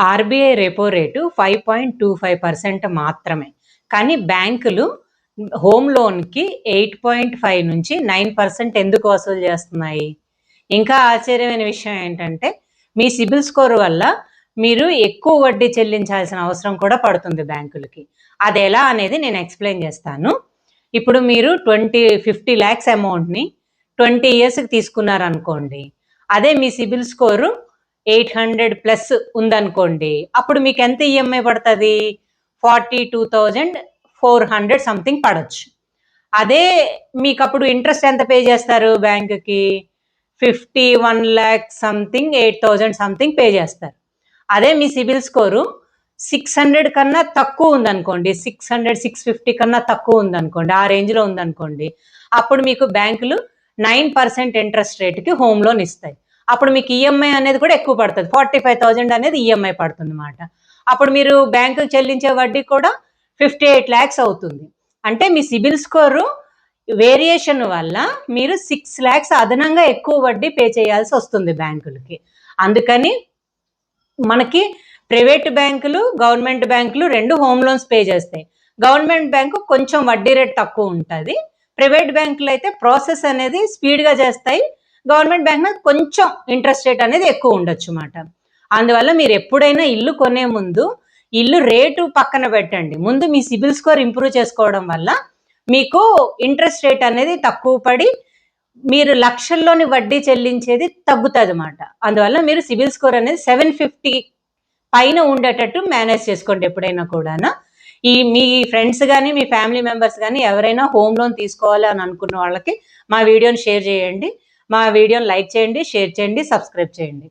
RBI repo rate 5.25% మాత్రమే. కానీ బ్యాంకులు హోమ్ లోన్‌కి 8.5 నుంచి 9% ఎందుకు వసూలు చేస్తున్నాయి? ఇంకా ఆశ్చర్యమైన విషయం ఏంటంటే, మీ సిబిల్ స్కోర్ వల్ల మీరు ఎక్కువ వడ్డీ చెల్లించాల్సిన అవసరం కూడా పడుతుంది బ్యాంకులకి. అదెలా అనేది నేను ఎక్స్‌ప్లెయిన్ చేస్తాను. ఇప్పుడు మీరు 50 లాక్స్ అమౌంట్‌ని 20 ఇయర్స్‌కి తీసుకున్నారనుకోండి. అదే మీ సిబిల్ స్కోరు 800+ ఉందనుకోండి. అప్పుడు మీకు ఎంత ఈఎంఐ పడతది? 42,400 సంథింగ్ పడొచ్చు. అదే మీకప్పుడు ఇంట్రెస్ట్ ఎంత పే చేస్తారు బ్యాంకుకి? 51 lakh సంథింగ్ 8,000 సంథింగ్ పే చేస్తారు. అదే మీ సిబిల్ స్కోరు 600 కన్నా తక్కువ ఉందనుకోండి, 600, 650 కన్నా తక్కువ ఉందనుకోండి, ఆ రేంజ్‌లో ఉందనుకోండి, అప్పుడు మీకు బ్యాంకులు 9% ఇంట్రెస్ట్ రేట్‌కి హోమ్ లోన్ ఇస్తాయి. అప్పుడు మీకు ఈఎంఐ అనేది కూడా ఎక్కువ పడుతుంది. 45,000 అనేది ఈఎంఐ పడుతుందన్నమాట. అప్పుడు మీరు బ్యాంకుకి చెల్లించే వడ్డీ కూడా 58 lakhs అవుతుంది. అంటే మీ సిబిల్ స్కోరు వేరియేషన్ వల్ల మీరు 6 lakhs అదనంగా ఎక్కువ వడ్డీ పే చేయాల్సి వస్తుంది బ్యాంకులకి. అందుకని మనకి ప్రైవేట్ బ్యాంకులు, గవర్నమెంట్ బ్యాంకులు 2 హోమ్ లోన్స్ పే చేస్తాయి. గవర్నమెంట్ బ్యాంకు కొంచెం వడ్డీ రేట్ తక్కువ ఉంటుంది. ప్రైవేట్ బ్యాంకులు అయితే ప్రాసెస్ అనేది స్పీడ్‌గా చేస్తాయి. గవర్నమెంట్ బ్యాంక్ మీద కొంచెం ఇంట్రెస్ట్ రేట్ అనేది ఎక్కువ ఉండొచ్చు మాట. అందువల్ల మీరు ఎప్పుడైనా ఇల్లు కొనే ముందు ఇల్లు రేటు పక్కన పెట్టండి. ముందు మీ సిబిల్ స్కోర్ ఇంప్రూవ్ చేసుకోవడం వల్ల మీకు ఇంట్రెస్ట్ రేట్ అనేది తక్కువ పడి మీరు లక్షల్లోని వడ్డీ చెల్లించేది తగ్గుతుంది మాట. అందువల్ల మీరు సిబిల్ స్కోర్ అనేది 750 పైన ఉండేటట్టు మేనేజ్ చేసుకోండి ఎప్పుడైనా కూడానా. మీ ఫ్రెండ్స్ కానీ, మీ ఫ్యామిలీ మెంబర్స్ కానీ ఎవరైనా హోమ్ లోన్ తీసుకోవాలి అని అనుకున్న వాళ్ళకి మా వీడియోని షేర్ చేయండి. మా వీడియోని లైక్ చేయండి, షేర్ చేయండి, సబ్స్క్రైబ్ చేయండి.